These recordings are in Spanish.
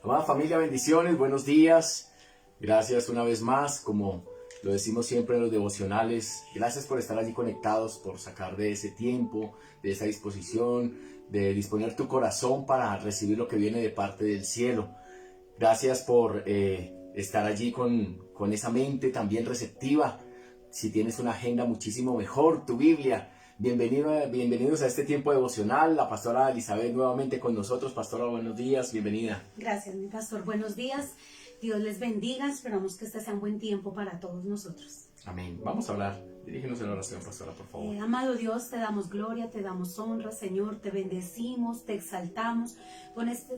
Amada familia, bendiciones, buenos días. Gracias una vez más, como lo decimos siempre en los devocionales. Gracias por estar allí conectados, por sacar de ese tiempo, de esa disposición, de disponer tu corazón para recibir lo que viene de parte del cielo. Gracias por estar allí con esa mente también receptiva. Si tienes una agenda, muchísimo mejor, tu Biblia. Bienvenidos a este tiempo devocional. La pastora Elizabeth nuevamente con nosotros. Pastora, buenos días, bienvenida. Gracias, mi pastor. Buenos días. Dios les bendiga. Esperamos que este sea un buen tiempo para todos nosotros. Amén. Vamos a hablar. Dirígenos en la oración, pastora, por favor. Amado Dios, te damos gloria, te damos honra, Señor, te bendecimos, te exaltamos.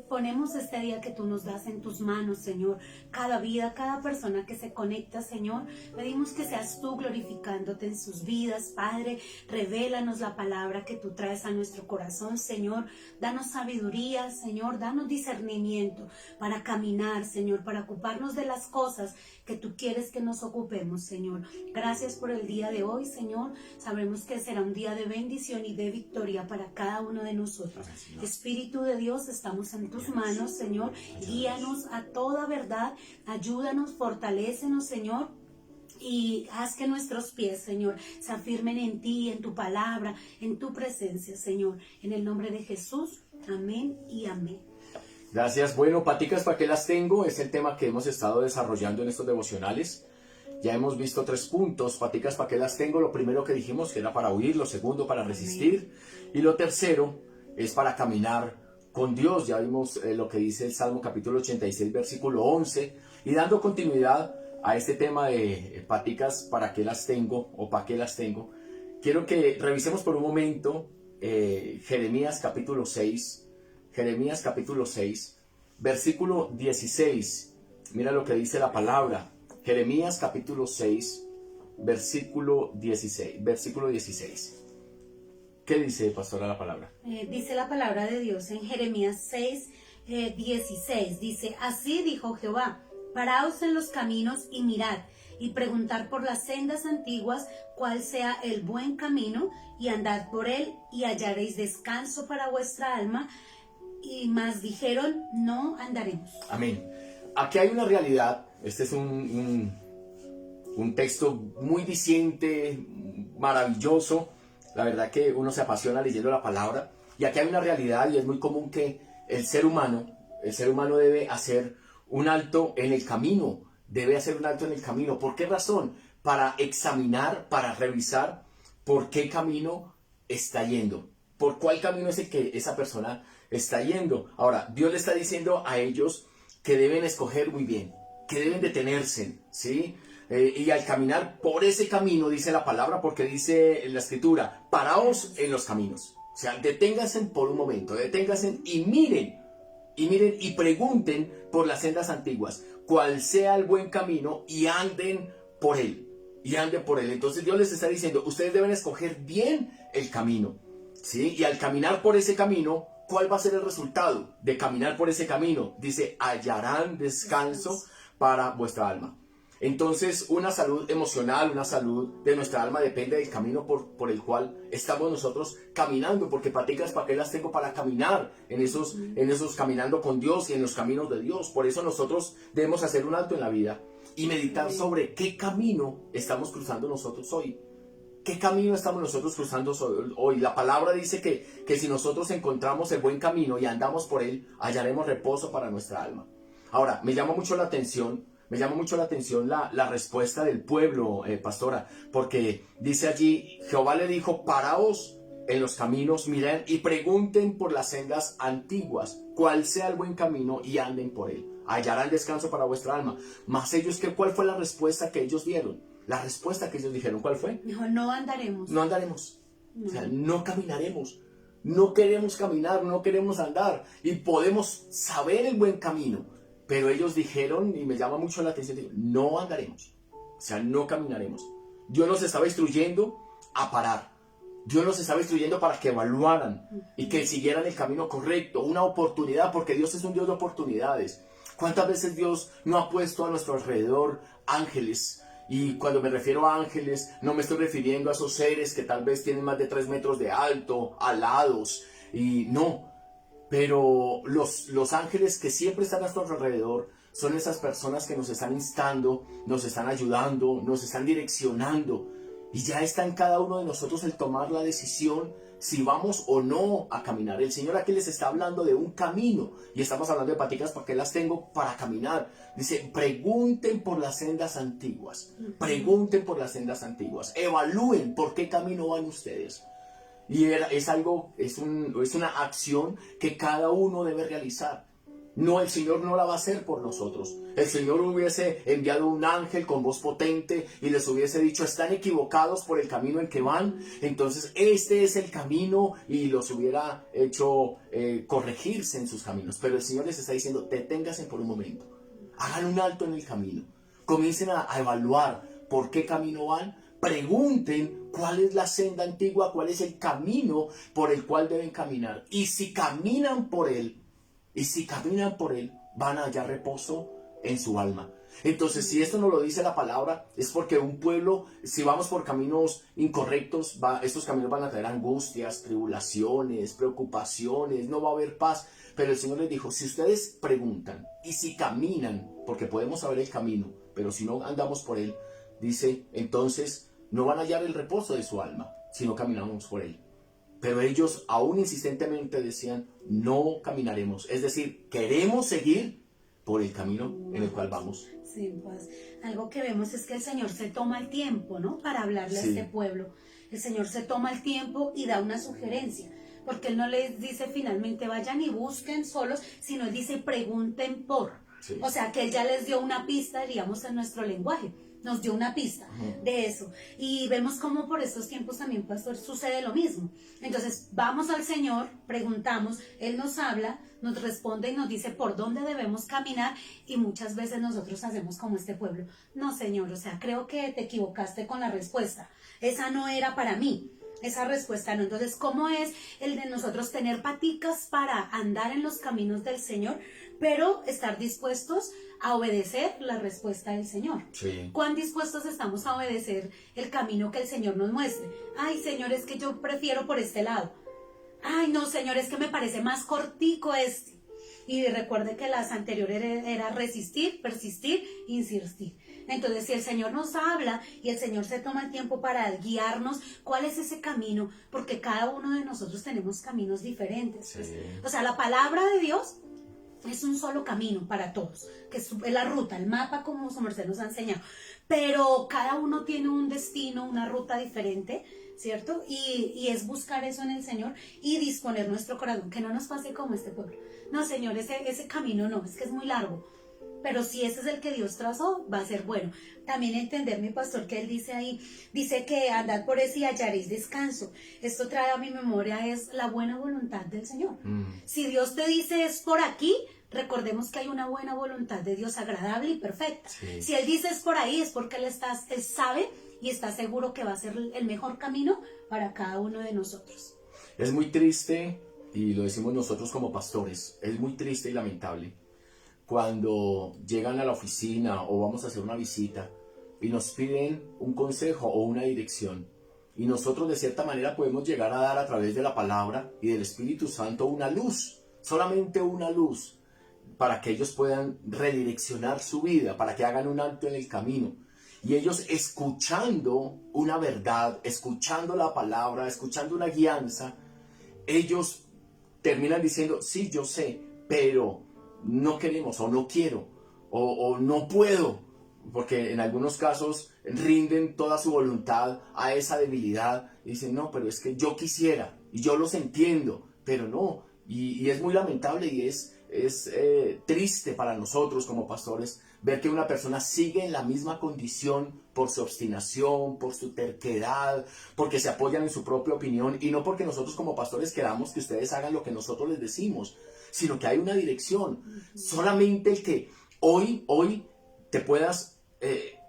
Ponemos este día que tú nos das en tus manos, Señor. Cada vida, cada persona que se conecta, Señor, pedimos que seas tú glorificándote en sus vidas, Padre. Revélanos la palabra que tú traes a nuestro corazón, Señor. Danos sabiduría, Señor, danos discernimiento para caminar, Señor, para ocuparnos de las cosas que tú quieres que nos ocupemos, Señor. Gracias por el día de hoy, Señor. Sabremos que será un día de bendición y de victoria para cada uno de nosotros. Espíritu de Dios, estamos en tus manos, Señor. Guíanos a toda verdad. Ayúdanos, fortalécenos, Señor. Y haz que nuestros pies, Señor, se afirmen en ti, en tu palabra, en tu presencia, Señor. En el nombre de Jesús. Amén y amén. Gracias. Bueno, paticas, ¿para qué las tengo? Es el tema que hemos estado desarrollando en estos devocionales. Ya hemos visto 3 puntos. Paticas, ¿para qué las tengo? Lo primero que dijimos que era para huir, lo segundo para resistir y lo tercero es para caminar con Dios. Ya vimos lo que dice el Salmo capítulo 86, versículo 11. Y dando continuidad a este tema de paticas, ¿para qué las tengo? O ¿para qué las tengo? Quiero que revisemos por un momento Jeremías capítulo 6. Jeremías capítulo 6, versículo 16. Mira lo que dice la palabra. Jeremías capítulo 6, versículo 16. Versículo 16. ¿Qué dice, pastora, la palabra? Dice la palabra de Dios en Jeremías 6, 16. Dice, así dijo Jehová, paraos en los caminos y mirad, y preguntar por las sendas antiguas cuál sea el buen camino, y andad por él, y hallaréis descanso para vuestra alma. Y más dijeron, no andaremos. Amén. Aquí hay una realidad. Este es un texto muy diciente, maravilloso. La verdad que uno se apasiona leyendo la palabra. Y aquí hay una realidad y es muy común que el ser humano debe hacer un alto en el camino. Debe hacer un alto en el camino. ¿Por qué razón? Para examinar, para revisar por qué camino está yendo. ¿Por cuál camino es el que esa persona está yendo? Ahora, Dios le está diciendo a ellos que deben escoger muy bien, que deben detenerse, ¿sí? Y al caminar por ese camino, dice la palabra, porque dice en la escritura, paraos en los caminos. O sea, deténganse por un momento, deténganse y miren y pregunten por las sendas antiguas, cuál sea el buen camino y anden por él. Entonces Dios les está diciendo, ustedes deben escoger bien el camino, ¿sí? Y al caminar por ese camino, ¿cuál va a ser el resultado de caminar por ese camino? Dice, hallarán descanso para vuestra alma. Entonces, una salud emocional, una salud de nuestra alma depende del camino por el cual estamos nosotros caminando, porque paticas, ¿para qué las tengo? Para caminar en esos caminando con Dios y en los caminos de Dios. Por eso nosotros debemos hacer un alto en la vida y meditar sobre qué camino estamos cruzando nosotros hoy. ¿Qué camino estamos nosotros cruzando hoy? La palabra dice que si nosotros encontramos el buen camino y andamos por él, hallaremos reposo para nuestra alma. Ahora, me llama mucho la atención la respuesta del pueblo, pastora, porque dice allí, Jehová le dijo, paraos en los caminos, miren y pregunten por las sendas antiguas, cuál sea el buen camino y anden por él. Hallarán descanso para vuestra alma. Mas ellos, ¿cuál fue la respuesta que ellos dieron? La respuesta que ellos dijeron, ¿cuál fue? Dijo, no andaremos. No andaremos. No. O sea, no caminaremos. No queremos caminar, no queremos andar. Y podemos saber el buen camino. Pero ellos dijeron, y me llama mucho la atención, no andaremos. O sea, no caminaremos. Dios nos estaba instruyendo a parar. Dios nos estaba instruyendo para que evaluaran y que siguieran el camino correcto. Una oportunidad, porque Dios es un Dios de oportunidades. ¿Cuántas veces Dios no ha puesto a nuestro alrededor ángeles? Y cuando me refiero a ángeles, no me estoy refiriendo a esos seres que tal vez tienen más de 3 metros de alto, alados, y no. Pero los ángeles que siempre están a nuestro alrededor son esas personas que nos están instando, nos están ayudando, nos están direccionando. Y ya está en cada uno de nosotros el tomar la decisión si vamos o no a caminar. El Señor aquí les está hablando de un camino. Y estamos hablando de paticas porque las tengo para caminar. Dice, pregunten por las sendas antiguas. Pregunten por las sendas antiguas. Evalúen por qué camino van ustedes. Y es una acción que cada uno debe realizar. No, el Señor no la va a hacer por nosotros. El Señor hubiese enviado un ángel con voz potente y les hubiese dicho, están equivocados por el camino en que van, entonces este es el camino, y los hubiera hecho corregirse en sus caminos. Pero el Señor les está diciendo, deténganse por un momento, hagan un alto en el camino, comiencen a evaluar por qué camino van. Pregunten cuál es la senda antigua, cuál es el camino por el cual deben caminar. Y si caminan por él, van a hallar reposo en su alma. Entonces, si esto nos lo dice la palabra, es porque un pueblo, si vamos por caminos incorrectos, estos caminos van a traer angustias, tribulaciones, preocupaciones, no va a haber paz. Pero el Señor les dijo, si ustedes preguntan y si caminan, porque podemos saber el camino, pero si no andamos por él, dice, entonces no van a hallar el reposo de su alma, si no caminamos por él. Pero ellos aún insistentemente decían, no caminaremos. Es decir, queremos seguir por el camino en el cual vamos. Sí, pues algo que vemos es que el Señor se toma el tiempo, ¿no? Para hablarle a este pueblo. El Señor se toma el tiempo y da una sugerencia. Porque Él no les dice finalmente vayan y busquen solos, sino Él dice pregunten por. Sí. O sea que Él ya les dio una pista, diríamos en nuestro lenguaje. Nos dio una pista de eso. Y vemos cómo por estos tiempos también, pastor, sucede lo mismo. Entonces, vamos al Señor, preguntamos, Él nos habla, nos responde y nos dice por dónde debemos caminar, y muchas veces nosotros hacemos como este pueblo. No, Señor, o sea, creo que te equivocaste con la respuesta. Esa no era para mí. Esa respuesta no. Entonces, ¿cómo es el de nosotros tener paticas para andar en los caminos del Señor, pero estar dispuestos a obedecer la respuesta del Señor? Sí. ¿Cuán dispuestos estamos a obedecer el camino que el Señor nos muestre? Ay, Señor, es que yo prefiero por este lado. Ay, no, Señor, es que me parece más cortico este. Y recuerde que las anteriores era resistir, persistir, insistir. Entonces, si el Señor nos habla y el Señor se toma el tiempo para guiarnos, ¿cuál es ese camino? Porque cada uno de nosotros tenemos caminos diferentes. Sí. Pues. O sea, la palabra de Dios es un solo camino para todos, que es la ruta, el mapa, como su merced nos ha enseñado. Pero cada uno tiene un destino, una ruta diferente, ¿cierto? Y es buscar eso en el Señor y disponer nuestro corazón, que no nos pase como este pueblo. No, Señor, ese camino no, es que es muy largo. Pero si ese es el que Dios trazó, va a ser bueno. También entender, mi pastor, que él dice ahí, dice que andad por ese y hallaréis descanso. Esto trae a mi memoria es la buena voluntad del Señor. Si Dios te dice es por aquí, recordemos que hay una buena voluntad de Dios agradable y perfecta. Sí. Si Él dice es por ahí, es porque Él sabe y está seguro que va a ser el mejor camino para cada uno de nosotros. Es muy triste, y lo decimos nosotros como pastores, es muy triste y lamentable cuando llegan a la oficina o vamos a hacer una visita y nos piden un consejo o una dirección, y nosotros de cierta manera podemos llegar a dar a través de la palabra y del Espíritu Santo una luz, solamente una luz, para que ellos puedan redireccionar su vida, para que hagan un alto en el camino. Y ellos, escuchando una verdad, escuchando la palabra, escuchando una guianza, ellos terminan diciendo, sí, yo sé, pero no queremos, o no quiero, o no puedo, porque en algunos casos rinden toda su voluntad a esa debilidad y dicen, no, pero es que yo quisiera, y yo los entiendo, pero no, y es muy lamentable y es triste para nosotros como pastores ver que una persona sigue en la misma condición por su obstinación, por su terquedad, porque se apoyan en su propia opinión, y no porque nosotros como pastores queramos que ustedes hagan lo que nosotros les decimos, sino que hay una dirección. Solamente el que hoy te puedas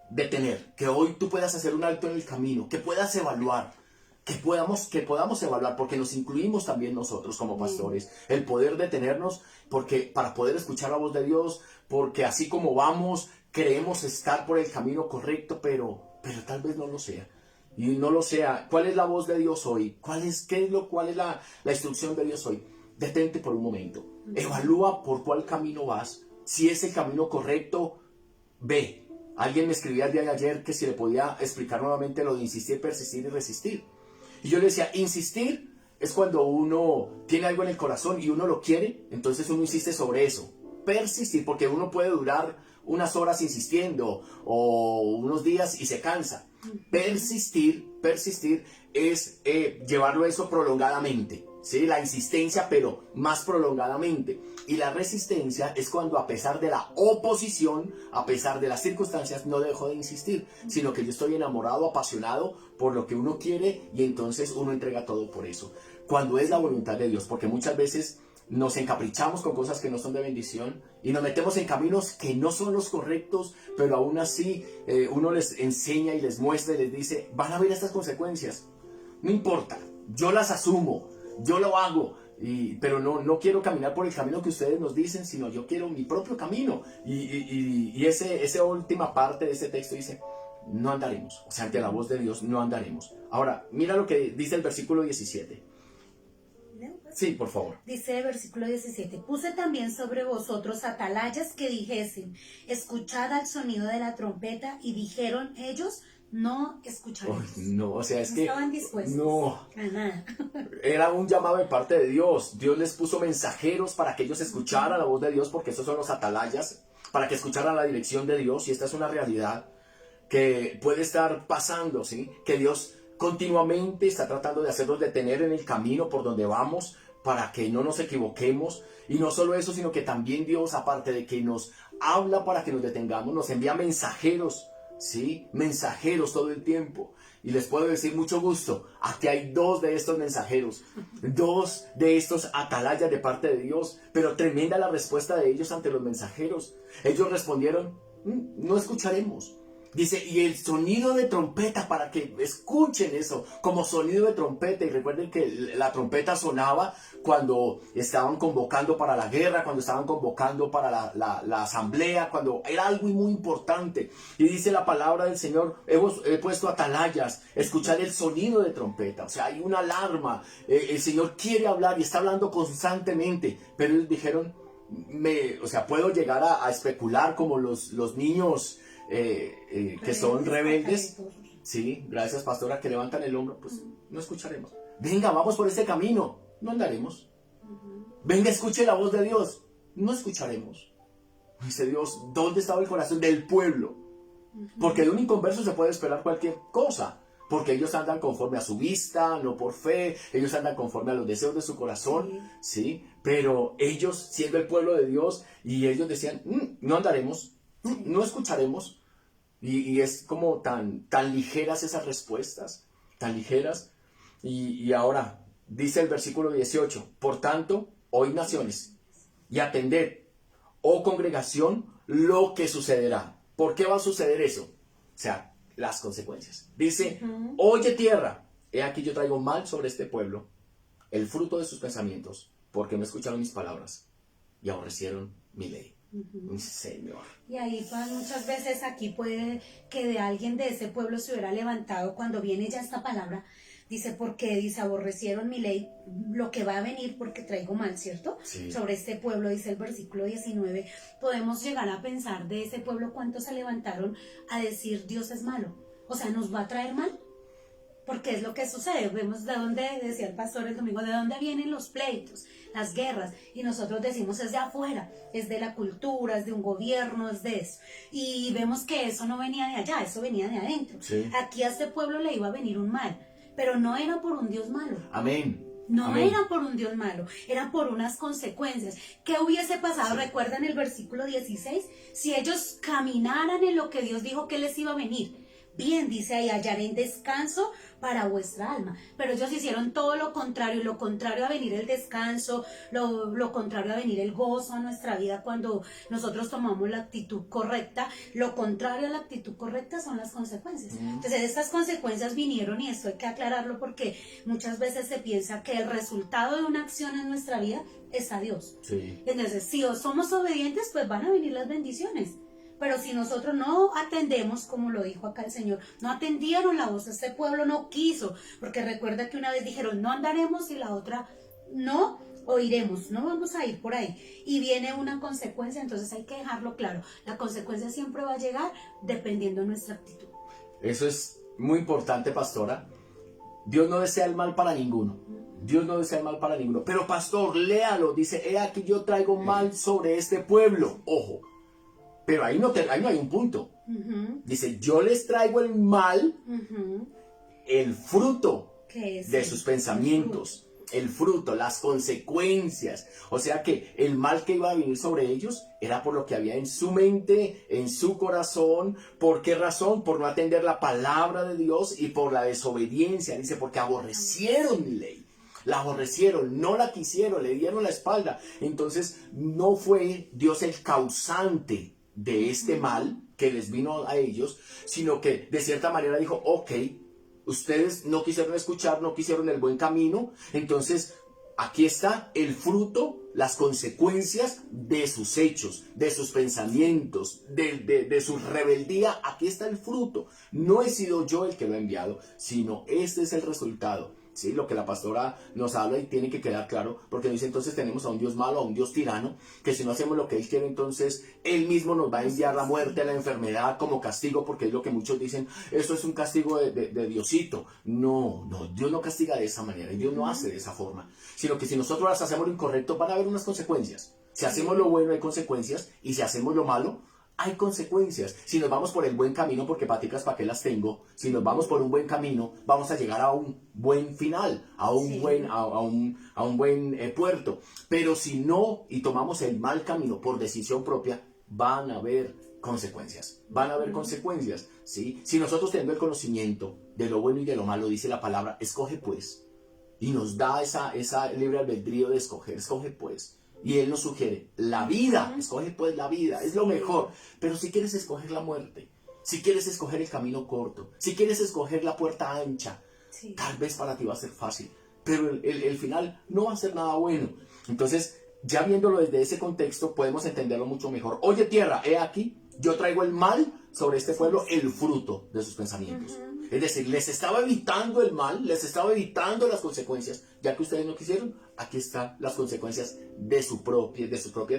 detener, que hoy tú puedas hacer un alto en el camino, que puedas evaluar, que podamos evaluar, porque nos incluimos también nosotros como pastores, el poder detenernos, porque para poder escuchar la voz de Dios, porque así como vamos, creemos estar por el camino correcto, pero tal vez no lo sea. Y no lo sea. ¿Cuál es la voz de Dios hoy? ¿Cuál es la instrucción de Dios hoy? detente por un momento. Evalúa por cuál camino vas. Si es el camino correcto, ve. Alguien me escribía el día de ayer que si le podía explicar nuevamente lo de insistir, persistir y resistir. Y yo le decía, insistir es cuando uno tiene algo en el corazón y uno lo quiere, entonces uno insiste sobre eso. Persistir, porque uno puede durar unas horas insistiendo o unos días y se cansa. Persistir es llevarlo eso prolongadamente, ¿sí? La insistencia, pero más prolongadamente. Y la resistencia es cuando, a pesar de la oposición, a pesar de las circunstancias, no dejo de insistir, sino que yo estoy enamorado, apasionado por lo que uno quiere y entonces uno entrega todo por eso. Cuando es la voluntad de Dios, porque muchas veces nos encaprichamos con cosas que no son de bendición y nos metemos en caminos que no son los correctos, pero aún así uno les enseña y les muestra y les dice, van a ver estas consecuencias, no importa, yo las asumo, yo lo hago, pero no quiero caminar por el camino que ustedes nos dicen, sino yo quiero mi propio camino. Y esa última parte de ese texto dice, no andaremos, o sea, ante la voz de Dios no andaremos. Ahora, mira lo que dice el versículo 17. Sí, por favor. Dice el versículo 17, puse también sobre vosotros atalayas que dijesen, escuchad al sonido de la trompeta, y dijeron ellos, no escucharemos. No, o sea, es no que estaban dispuestos no, a nada. era un llamado de parte de Dios. Dios les puso mensajeros para que ellos escucharan la voz de Dios, porque esos son los atalayas, para que escucharan la dirección de Dios. Y esta es una realidad que puede estar pasando, ¿sí? Que Dios continuamente está tratando de hacernos detener en el camino por donde vamos, para que no nos equivoquemos. Y no solo eso, sino que también Dios, aparte de que nos habla para que nos detengamos, nos envía mensajeros, ¿sí? Mensajeros todo el tiempo. Y les puedo decir mucho gusto, aquí hay 2 de estos mensajeros, 2 de estos atalayas de parte de Dios, pero tremenda la respuesta de ellos ante los mensajeros. Ellos respondieron, no escucharemos. Dice, y el sonido de trompeta, para que escuchen eso, como sonido de trompeta. Y recuerden que la trompeta sonaba cuando estaban convocando para la guerra, cuando estaban convocando para la asamblea, cuando era algo muy importante. Y dice la palabra del Señor, he puesto atalayas, escuchar el sonido de trompeta. O sea, hay una alarma, el Señor quiere hablar y está hablando constantemente. Pero ellos dijeron, puedo llegar a especular como los niños que son rebeldes. Sí, gracias, pastora, que levantan el hombro. Pues no escucharemos. Venga, vamos por este camino, no andaremos. Venga, escuche la voz de Dios, no escucharemos. Dice Dios, ¿dónde estaba el corazón del pueblo? Porque de un inconverso se puede esperar cualquier cosa, porque ellos andan conforme a su vista, no por fe. Ellos andan conforme a los deseos de su corazón, ¿sí? Pero ellos, siendo el pueblo de Dios, y ellos decían, no andaremos, no escucharemos. Y es como tan ligeras esas respuestas, tan ligeras. Y ahora, dice el versículo 18, por tanto, oíd naciones, y atended, oh congregación, lo que sucederá. ¿Por qué va a suceder eso? O sea, las consecuencias. Dice, oye tierra, he aquí yo traigo mal sobre este pueblo, el fruto de sus pensamientos, porque no escucharon mis palabras y aborrecieron mi ley. Señor. Y ahí pues, muchas veces aquí puede que de alguien de ese pueblo se hubiera levantado cuando viene ya esta palabra. Dice, porque dice, aborrecieron mi ley, lo que va a venir porque traigo mal, ¿cierto? Sí. Sobre este pueblo, dice el versículo 19, podemos llegar a pensar de ese pueblo cuántos se levantaron a decir Dios es malo. O sea, ¿nos va a traer mal? Porque es lo que sucede. Vemos de dónde, decía el pastor el domingo, de dónde vienen los pleitos, las guerras, y nosotros decimos es de afuera, es de la cultura, es de un gobierno, es de eso. Y vemos que eso no venía de allá, eso venía de adentro. Sí. Aquí a este pueblo le iba a venir un mal, pero no era por un Dios malo. Amén. No Amén. era por un Dios malo, era por unas consecuencias. ¿Qué hubiese pasado? Sí. ¿Recuerdan el versículo 16? Si ellos caminaran en lo que Dios dijo que les iba a venir. Bien, dice ahí, hallaré descanso para vuestra alma. Pero ellos hicieron todo lo contrario a venir el descanso, lo contrario a venir el gozo a nuestra vida cuando nosotros tomamos la actitud correcta. Lo contrario a la actitud correcta son las consecuencias. Entonces estas consecuencias vinieron, y esto hay que aclararlo porque muchas veces se piensa que el resultado de una acción en nuestra vida es a Dios. Sí. Entonces, si somos obedientes, pues van a venir las bendiciones. Pero si nosotros no atendemos, como lo dijo acá el Señor, no atendieron la voz, este pueblo no quiso, porque recuerda que una vez dijeron, no andaremos, y la otra, no o iremos, no vamos a ir por ahí. Y viene una consecuencia, entonces hay que dejarlo claro. La consecuencia siempre va a llegar dependiendo de nuestra actitud. Eso es muy importante, pastora. Dios no desea el mal para ninguno. Dios no desea el mal para ninguno. Pero pastor, léalo. Dice, he aquí yo traigo mal sobre este pueblo. Ojo. Pero ahí no hay un punto. Dice, yo les traigo el mal, el fruto de sus pensamientos. El fruto, las consecuencias. O sea que el mal que iba a venir sobre ellos era por lo que había en su mente, en su corazón. ¿Por qué razón? Por no atender la palabra de Dios y por la desobediencia. Dice, porque aborrecieron mi ley. La aborrecieron, no la quisieron, le dieron la espalda. Entonces no fue Dios el causante de este mal que les vino a ellos, sino que de cierta manera dijo, ok, ustedes no quisieron escuchar, no quisieron el buen camino, entonces aquí está el fruto, las consecuencias de sus hechos, de sus pensamientos, de su rebeldía. Aquí está el fruto. No he sido yo el que lo he enviado, sino este es el resultado. ¿Sí? Lo que la pastora nos habla y tiene que quedar claro, porque dice entonces tenemos a un Dios malo, a un Dios tirano, que si no hacemos lo que Él quiere, entonces Él mismo nos va a enviar la muerte, la enfermedad como castigo, porque es lo que muchos dicen, eso es un castigo de Diosito. No, Dios no castiga de esa manera, y Dios no hace de esa forma, sino que si nosotros hacemos lo incorrecto, van a haber unas consecuencias. Si hacemos lo bueno hay consecuencias, y si hacemos lo malo, hay consecuencias. Si nos vamos por el buen camino, porque paticas para qué las tengo, si nos vamos por un buen camino, vamos a llegar a un buen final, a un buen puerto. Pero si no, y tomamos el mal camino por decisión propia, van a haber consecuencias. Van a haber consecuencias, ¿sí? Si nosotros tenemos el conocimiento de lo bueno y de lo malo, dice la palabra, escoge pues. Y nos da esa libre albedrío de escoger, escoge pues. Y Él nos sugiere la vida, escoge pues la vida, es lo mejor. Pero si quieres escoger la muerte, si quieres escoger el camino corto, si quieres escoger la puerta ancha, tal vez para ti va a ser fácil, pero el final no va a ser nada bueno. Entonces, ya viéndolo desde ese contexto, podemos entenderlo mucho mejor. Oye tierra, he aquí, yo traigo el mal sobre este pueblo, el fruto de sus pensamientos. Es decir, les estaba evitando el mal, les estaba evitando las consecuencias, ya que ustedes no quisieron. Aquí están las consecuencias de sus propias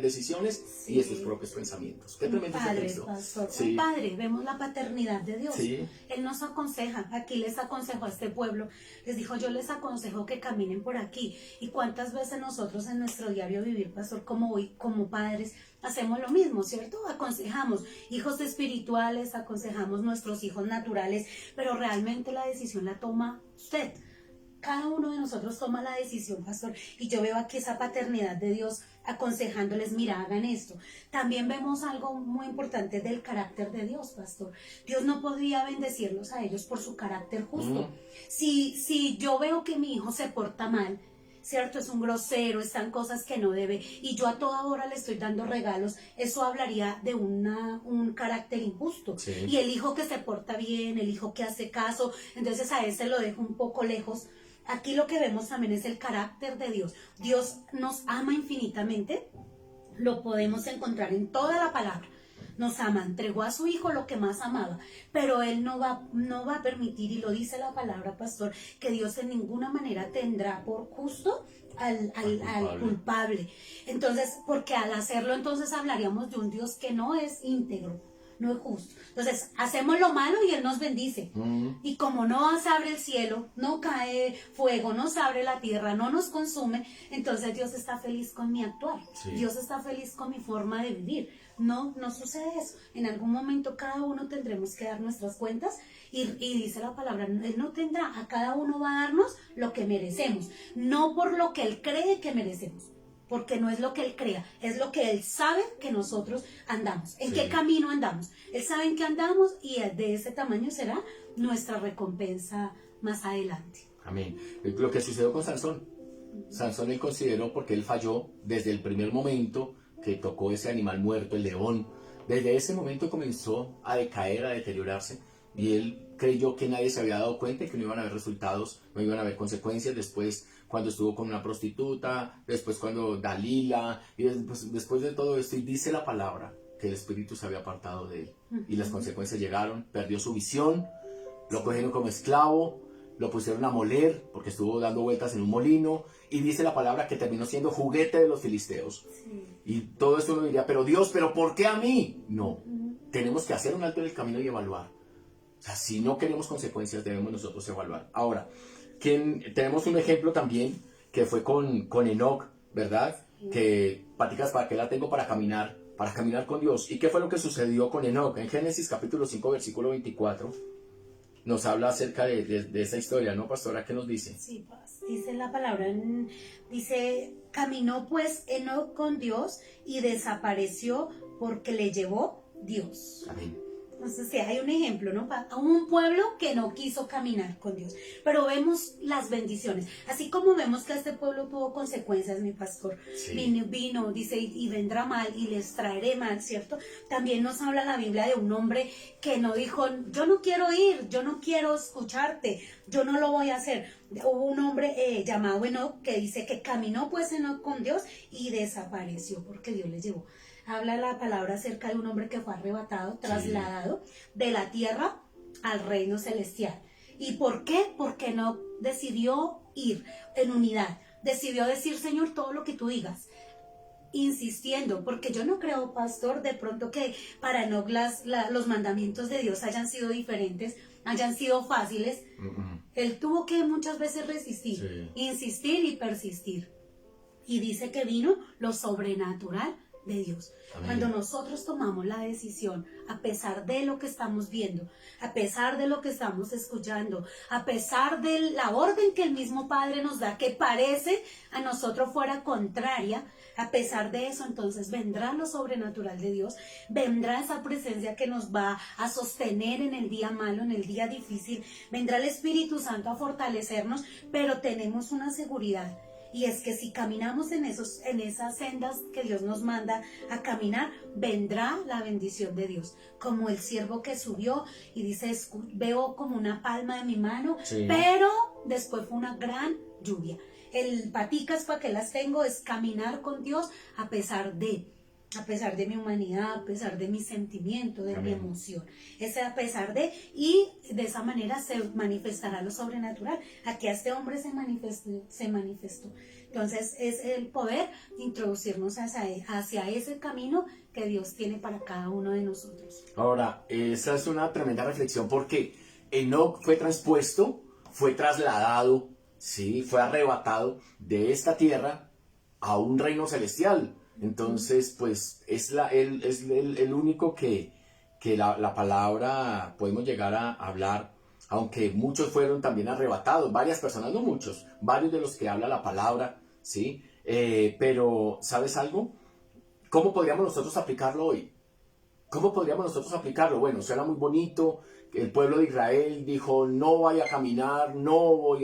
decisiones y de sus propios pensamientos. Qué tremendo ese texto. Pastor, un padre, vemos la paternidad de Dios. Sí. Él nos aconseja, aquí les aconsejó a este pueblo, les dijo, yo les aconsejo que caminen por aquí. Y cuántas veces nosotros en nuestro diario vivir, pastor, como hoy, como padres, hacemos lo mismo, ¿cierto? Aconsejamos hijos espirituales, aconsejamos nuestros hijos naturales, pero realmente la decisión la toma usted. Cada uno de nosotros toma la decisión, pastor, y yo veo aquí esa paternidad de Dios aconsejándoles, mira, hagan esto. También vemos algo muy importante del carácter de Dios, pastor. Dios no podría bendecirlos a ellos por su carácter justo. Si yo veo que mi hijo se porta mal, ¿cierto? Es un grosero, están cosas que no debe, y yo a toda hora le estoy dando regalos, eso hablaría de un carácter injusto. Sí. Y el hijo que se porta bien, el hijo que hace caso, entonces a ese lo dejo un poco lejos. Aquí lo que vemos también es el carácter de Dios. Dios nos ama infinitamente, lo podemos encontrar en toda la palabra. Nos ama, entregó a su hijo lo que más amaba, pero Él no va a permitir, y lo dice la palabra, pastor, que Dios en ninguna manera tendrá por justo al culpable. Entonces, porque al hacerlo, entonces hablaríamos de un Dios que no es íntegro, no es justo. Entonces, hacemos lo malo y Él nos bendice. Y como no se abre el cielo, no cae fuego, no se abre la tierra, no nos consume, entonces Dios está feliz con mi actuar. Sí. Dios está feliz con mi forma de vivir. No sucede eso. En algún momento cada uno tendremos que dar nuestras cuentas y dice la palabra, Él no tendrá, a cada uno va a darnos lo que merecemos, no por lo que Él cree que merecemos. Porque no es lo que Él crea, es lo que Él sabe que nosotros andamos. ¿En qué camino andamos? Él sabe en qué andamos y de ese tamaño será nuestra recompensa más adelante. Amén. Lo que sucedió con Sansón. Sansón él consideró, porque él falló desde el primer momento que tocó ese animal muerto, el león. Desde ese momento comenzó a decaer, a deteriorarse. Y él creyó que nadie se había dado cuenta y que no iban a haber resultados, no iban a haber consecuencias. Después, cuando estuvo con una prostituta, después cuando Dalila, y después de todo esto, y dice la palabra que el espíritu se había apartado de él. Y las consecuencias llegaron, perdió su visión, lo cogieron como esclavo, lo pusieron a moler porque estuvo dando vueltas en un molino, y dice la palabra que terminó siendo juguete de los filisteos. Sí. Y todo esto uno diría, pero Dios, ¿pero por qué a mí? No, Ujú. tenemos que hacer un alto en el camino y evaluar. O sea, si no queremos consecuencias, debemos nosotros evaluar. Ahora, tenemos un ejemplo también que fue con Enoc, ¿verdad? Que, Paticas, ¿para qué la tengo? Para caminar con Dios. ¿Y qué fue lo que sucedió con Enoc? En Génesis capítulo 5, versículo 24, nos habla acerca de esa historia, ¿no, pastora? ¿Qué nos dice? Sí, paz. Dice la palabra, dice, caminó pues Enoc con Dios y desapareció porque le llevó Dios. Amén. Entonces, sí, hay un ejemplo, ¿no? A un pueblo que no quiso caminar con Dios. Pero vemos las bendiciones. Así como vemos que este pueblo tuvo consecuencias, mi pastor. Sí. Vino, dice, y vendrá mal, y les traeré mal, ¿cierto? También nos habla la Biblia de un hombre que no dijo, yo no quiero ir, yo no quiero escucharte, yo no lo voy a hacer. Hubo un hombre llamado Enoc que dice que caminó pues Enoc con Dios y desapareció porque Dios le llevó. Habla la palabra acerca de un hombre que fue arrebatado, trasladado de la tierra al reino celestial. ¿Y por qué? Porque no decidió ir en unidad. Decidió decir, Señor, todo lo que tú digas. Insistiendo, porque yo no creo, pastor, de pronto que para Enoc los mandamientos de Dios hayan sido diferentes, hayan sido fáciles. Él tuvo que muchas veces resistir, insistir y persistir. Y dice que vino lo sobrenatural de Dios. Amén. Cuando nosotros tomamos la decisión, a pesar de lo que estamos viendo, a pesar de lo que estamos escuchando, a pesar de la orden que el mismo Padre nos da, que parece a nosotros fuera contraria, a pesar de eso, entonces vendrá lo sobrenatural de Dios, vendrá esa presencia que nos va a sostener en el día malo, en el día difícil, vendrá el Espíritu Santo a fortalecernos, pero tenemos una seguridad. Y es que si caminamos en esas sendas que Dios nos manda a caminar, vendrá la bendición de Dios. Como el siervo que subió y dice, veo como una palma de mi mano, pero después fue una gran lluvia. El paticas para que las tengo es caminar con Dios a pesar de mi humanidad, a pesar de mi sentimiento, de mi emoción. Ese a pesar de, y de esa manera se manifestará lo sobrenatural. Aquí a este hombre se manifestó. Entonces es el poder introducirnos hacia ese camino que Dios tiene para cada uno de nosotros. Ahora, esa es una tremenda reflexión porque Enoc fue transpuesto, fue trasladado, ¿sí? Fue arrebatado de esta tierra a un reino celestial. Entonces, pues es el único que la palabra podemos llegar a hablar, aunque muchos fueron también arrebatados, varias personas, no muchos, varios de los que habla la palabra, ¿sí? Pero, ¿sabes algo? ¿Cómo podríamos nosotros aplicarlo hoy? ¿Cómo podríamos nosotros aplicarlo? Bueno, suena muy bonito, el pueblo de Israel dijo, no vaya a caminar, no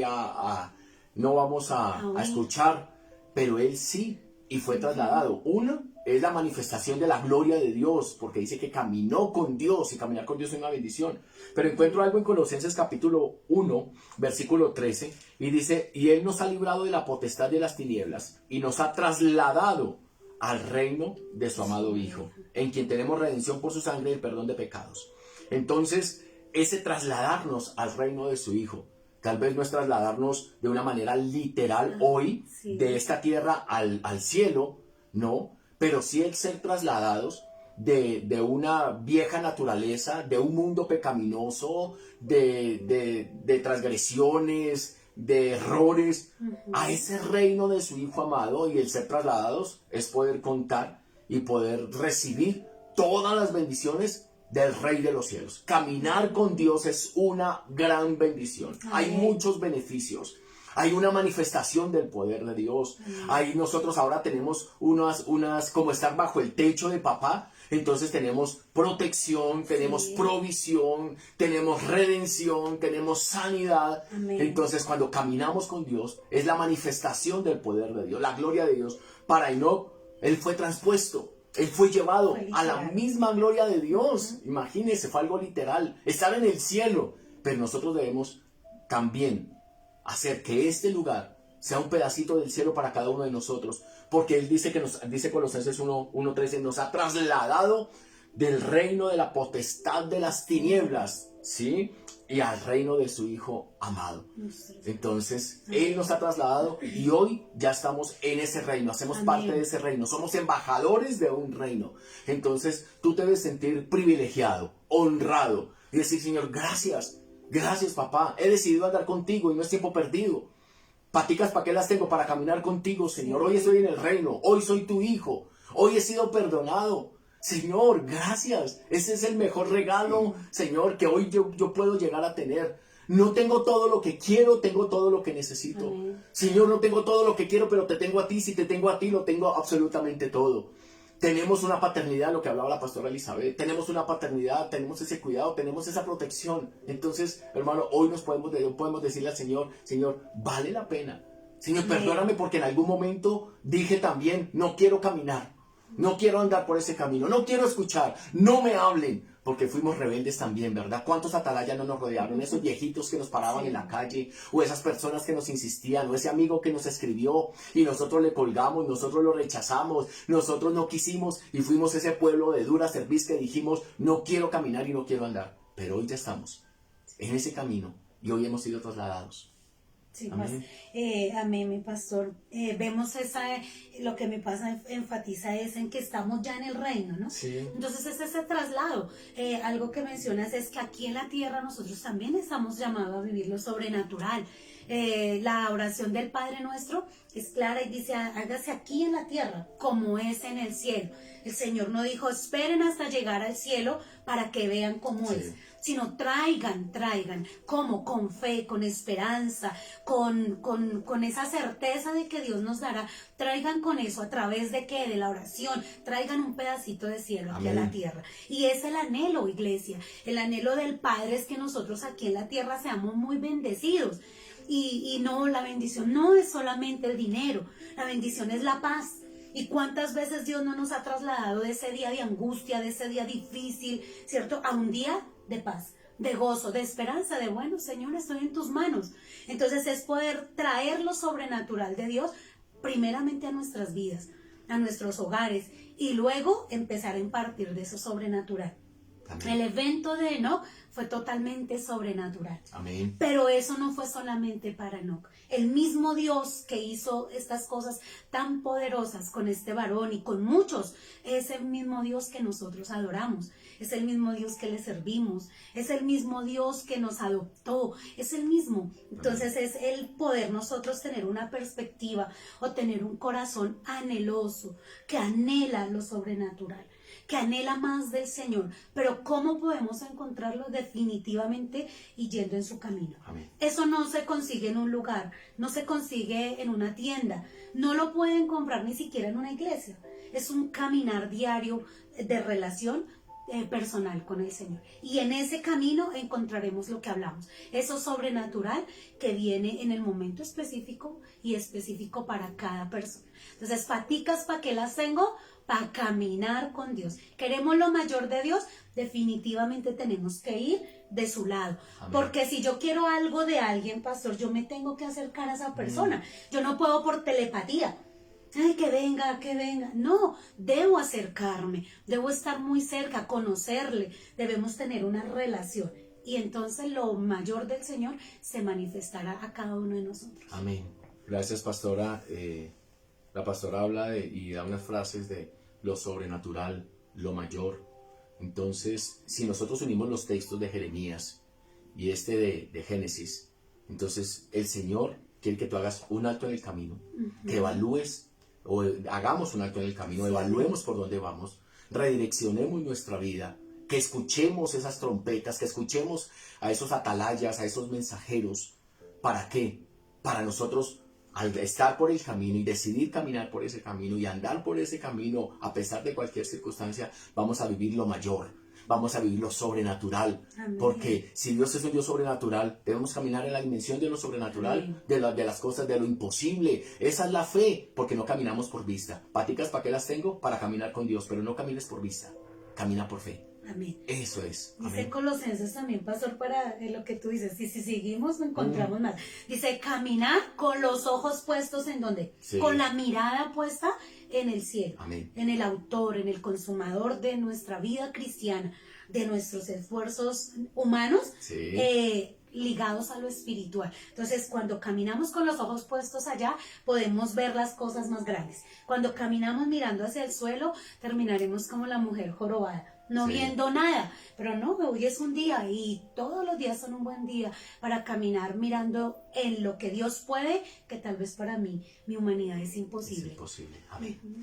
vamos a escuchar, pero él sí. Y fue trasladado. Uno es la manifestación de la gloria de Dios, porque dice que caminó con Dios, y caminar con Dios es una bendición. Pero encuentro algo en Colosenses capítulo 1, versículo 13, y dice, y Él nos ha librado de la potestad de las tinieblas, y nos ha trasladado al reino de su amado Hijo, en quien tenemos redención por su sangre y el perdón de pecados. Entonces, ese trasladarnos al reino de su Hijo, tal vez no es trasladarnos de una manera literal hoy, de esta tierra al cielo, no, pero sí el ser trasladados de una vieja naturaleza, de un mundo pecaminoso, de transgresiones, de errores, a ese reino de su Hijo amado. Y el ser trasladados es poder contar y poder recibir todas las bendiciones del Rey de los cielos. Caminar con Dios es una gran bendición. Hay muchos beneficios. Hay una manifestación del poder de Dios. Ahí nosotros ahora tenemos unas como estar bajo el techo de papá. Entonces tenemos protección, tenemos provisión, tenemos redención, tenemos sanidad. Entonces cuando caminamos con Dios es la manifestación del poder de Dios, la gloria de Dios. Para Enoc, él fue transpuesto. Él fue llevado a la misma gloria de Dios. Imagínense, fue algo literal. Estar en el cielo. Pero nosotros debemos también hacer que este lugar sea un pedacito del cielo para cada uno de nosotros. Porque Él dice dice Colosenses 1:13, nos ha trasladado del reino de la potestad de las tinieblas, ¿sí? Y al reino de su Hijo amado. Entonces, Él nos ha trasladado y hoy ya estamos en ese reino, hacemos parte de ese reino, somos embajadores de un reino. Entonces, tú te debes sentir privilegiado, honrado y decir, Señor, gracias, gracias papá, he decidido andar contigo y no es tiempo perdido. Paticas, ¿para qué las tengo? Para caminar contigo, Señor. Hoy estoy en el reino, hoy soy tu hijo, hoy he sido perdonado. Señor, gracias. Ese es el mejor regalo, Señor, que hoy yo puedo llegar a tener. No tengo todo lo que quiero, tengo todo lo que necesito. Amén. Señor, no tengo todo lo que quiero, pero te tengo a ti. Si te tengo a ti, lo tengo absolutamente todo. Tenemos una paternidad, lo que hablaba la pastora Elizabeth. Tenemos una paternidad, tenemos ese cuidado, tenemos esa protección. Entonces, hermano, hoy podemos decirle al Señor, Señor, vale la pena. Señor, perdóname porque en algún momento dije también, no quiero caminar. No quiero andar por ese camino, no quiero escuchar, no me hablen, porque fuimos rebeldes también, ¿verdad? ¿Cuántos atalayas no nos rodearon? Esos viejitos que nos paraban en la calle, o esas personas que nos insistían, o ese amigo que nos escribió y nosotros le colgamos, nosotros lo rechazamos, nosotros no quisimos y fuimos ese pueblo de dura cerviz que dijimos, no quiero caminar y no quiero andar. Pero hoy ya estamos en ese camino y hoy hemos sido trasladados. Sí, Amén. Amén, mi pastor. Vemos lo que mi pastor enfatiza es en que estamos ya en el reino, ¿no? Sí. Entonces es ese traslado. Algo que mencionas es que aquí en la tierra nosotros también estamos llamados a vivir lo sobrenatural. La oración del Padre Nuestro es clara y dice, hágase aquí en la tierra como es en el cielo. El Señor no dijo, esperen hasta llegar al cielo para que vean cómo es, sino traigan, como con fe, con esperanza, con esa certeza de que Dios nos dará, traigan con eso, a través de qué, de la oración, traigan un pedacito de cielo aquí a la tierra. Y es el anhelo, iglesia, el anhelo del Padre es que nosotros aquí en la tierra seamos muy bendecidos. Y no, la bendición no es solamente el dinero, la bendición es la paz. ¿Y cuántas veces Dios no nos ha trasladado de ese día de angustia, de ese día difícil, ¿cierto? A un día de paz, de gozo, de esperanza, de bueno, Señor, estoy en tus manos. Entonces es poder traer lo sobrenatural de Dios primeramente a nuestras vidas, a nuestros hogares, y luego empezar a impartir de eso sobrenatural. Amén. El evento de Enoc fue totalmente sobrenatural. Amén. Pero eso no fue solamente para Enoc. El mismo Dios que hizo estas cosas tan poderosas con este varón y con muchos, es el mismo Dios que nosotros adoramos. Es el mismo Dios que le servimos. Es el mismo Dios que nos adoptó. Es el mismo. Entonces es el poder nosotros tener una perspectiva o tener un corazón anheloso que anhela lo sobrenatural, que anhela más del Señor. Pero ¿cómo podemos encontrarlo? Definitivamente y yendo en su camino. Amén. Eso no se consigue en un lugar, no se consigue en una tienda, no lo pueden comprar ni siquiera en una iglesia. Es un caminar diario de relación personal con el Señor. Y en ese camino encontraremos lo que hablamos, eso sobrenatural que viene en el momento específico y específico para cada persona. Entonces, paticas, ¿para qué las tengo? Para caminar con Dios. ¿Queremos lo mayor de Dios? Definitivamente tenemos que ir de su lado. Amén. Porque si yo quiero algo de alguien, pastor, yo me tengo que acercar a esa persona. Yo no puedo por telepatía. Ay, que venga. No, debo acercarme, debo estar muy cerca, conocerle, debemos tener una relación. Y entonces lo mayor del Señor se manifestará a cada uno de nosotros. Amén. Gracias, pastora. La pastora habla y da unas frases de lo sobrenatural, lo mayor. Entonces, si nosotros unimos los textos de Jeremías y de Génesis, entonces el Señor quiere que tú hagas un alto en el camino, que evalúes, o hagamos un alto en el camino, evaluemos por dónde vamos, redireccionemos nuestra vida, que escuchemos esas trompetas, que escuchemos a esos atalayas, a esos mensajeros. ¿Para qué? Para nosotros, al estar por el camino y decidir caminar por ese camino y andar por ese camino a pesar de cualquier circunstancia, vamos a vivir lo mayor, vamos a vivir lo sobrenatural. Amén. Porque si Dios es un Dios sobrenatural, debemos caminar en la dimensión de lo sobrenatural, de las cosas, de lo imposible. Esa es la fe, porque no caminamos por vista. Paticas, ¿para qué las tengo? Para caminar con Dios, pero no camines por vista, camina por fe. Amén. Eso es. Dice Amén. Colosenses también, pastor, para lo que tú dices, y si seguimos encontramos más. Dice, caminar con los ojos puestos en donde, Sí. con la mirada puesta en el cielo, Amén. en el autor, en el consumador de nuestra vida cristiana, de nuestros esfuerzos humanos, Sí. ligados a lo espiritual. Entonces, cuando caminamos con los ojos puestos allá, podemos ver las cosas más grandes. Cuando caminamos mirando hacia el suelo, terminaremos como la mujer jorobada, no Sí. viendo nada. Pero no, hoy es un día y todos los días son un buen día para caminar mirando en lo que Dios puede, que tal vez para mí, mi humanidad es Es imposible. imposible. Amén. Ujú.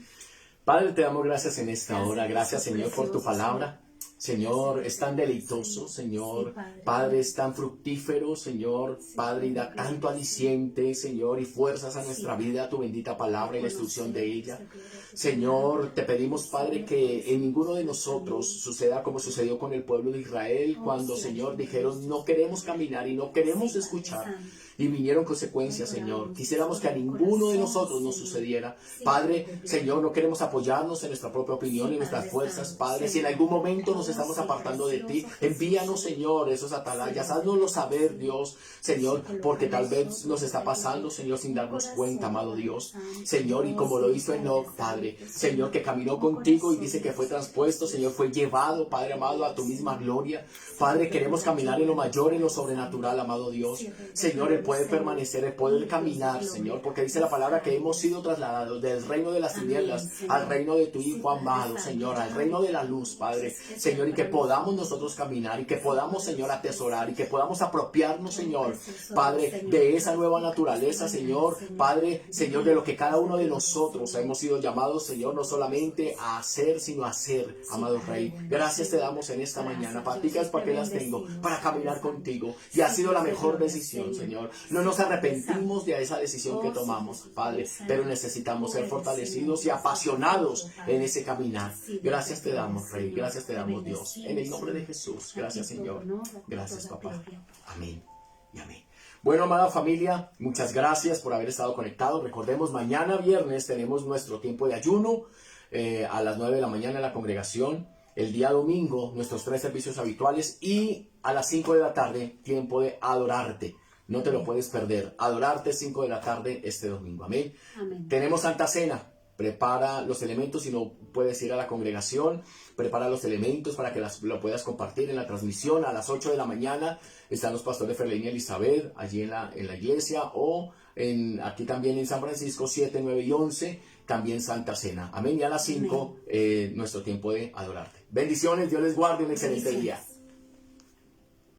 Padre, te damos gracias en esta Gracias, hora. Gracias, Jesús, Señor, por tu precioso, palabra. Señor, Gracias, es tan deleitoso, sí, Señor. sí, Padre. Padre, es tan fructífero, Señor. Sí, Padre, y da Padre, tanto sí. aliciente, Señor, y fuerzas a nuestra Sí. vida, tu bendita palabra y la instrucción de ella. Conocer, gloria a tu Señor, palabra. te pedimos, Padre, que en ninguno de nosotros suceda como sucedió con el pueblo de Israel, Oh, cuando, sí, Señor, Dios. dijeron, no queremos caminar y no queremos Sí, Padre escuchar. Santo. Y vinieron consecuencias, Adoramos, Señor. Quisiéramos que a Señor, ninguno de corazón, nosotros nos Señor. sucediera. Sí, Padre, Padre, Señor, no queremos apoyarnos en nuestra propia opinión, Sí, en nuestras Padre fuerzas, Santo, Padre. Si en Señor. algún momento nos Oh, estamos sí, apartando de ti, precioso Jesús, envíanos, sí. Señor, esos atalayas. Sí, Haznoslo sí, saber, sí. Dios, Señor, Sí, porque tal colócalo vez sobre nos está ese pasando, gloria. Señor, sin Un darnos corazón, cuenta, amado Padre Dios. Santo. Señor, y Oh, como sí, lo hizo Padre Enoch, Padre, Santo, Señor, que caminó Un contigo y corazón, dice que fue Jesús, transpuesto, Señor, fue llevado, Padre amado, a tu misma Señor. gloria. Sí, Padre, pero queremos caminar en lo ayúdanos, mayor, en lo Padre sobrenatural, amado Dios. Sí, Rey de Señor, el gloria, poder Señor. permanecer, el Sí, poder Dios de caminar, gloria. Señor, porque dice la palabra que hemos sido trasladados del reino de las Amén, tinieblas Señor. al reino de tu Sí, Hijo Padre amado, Santo, Señor, al ya reino de la no luz, Padre, que Señor, y que sea podamos para nosotros caminar y que Sí, podamos, Padre Señor, Santo. atesorar y que podamos apropiarnos, Oh, Señor, precioso Padre, Señor. de esa nueva Glorifica naturaleza, esta mañana, Señor, Señor. Padre, Señor, de lo que cada uno de Gloria, nosotros Señor. hemos sido llamados, Señor, no solamente a hacer, sino a hacer, Sí, amado Padre Rey. bueno, Gracias te Señor. damos en esta Gracias, mañana, Dios, paticas, y ¿para te qué las tengo? bendecimos, Para Padre caminar Santo. contigo. Y Sí, ha sido la Dios de mejor gloria, decisión, Señor. Señor. Sí, No nos Padre arrepentimos Santo. de esa decisión que Oh, sí, tomamos, Jesús, Padre, Padre pero Santo. necesitamos ser Oh, fortalecidos y Señor, apasionados Dios, Padre. en ese caminar. Sí, Dios Gracias de te gloria, damos, Rey. Señor. Gracias te Te damos, Dios. En el bendecimos, nombre de Señor. Jesús. A ti Gracias, todo Señor. honor, a ti Gracias, toda papá. gloria. Amén y amén. Bueno, amada familia, muchas gracias por haber estado conectados. Recordemos, mañana viernes tenemos nuestro tiempo de ayuno a las 9 de la mañana en la congregación. El día domingo, nuestros 3 servicios habituales. Y a las 5 de la tarde, tiempo de adorarte. No te lo puedes perder. Adorarte 5 de la tarde este domingo. Amén. Amén. Tenemos Santa Cena. Prepara los elementos, si no puedes ir a la congregación, prepara los elementos para que lo puedas compartir en la transmisión. A las 8 de la mañana están los pastores Ferlín y Elizabeth allí en la iglesia, o aquí también en San Francisco, 7, 9 y 11, también Santa Cena. Amén. Y a las 5 nuestro tiempo de adorarte. Bendiciones, Dios les guarde, un excelente día.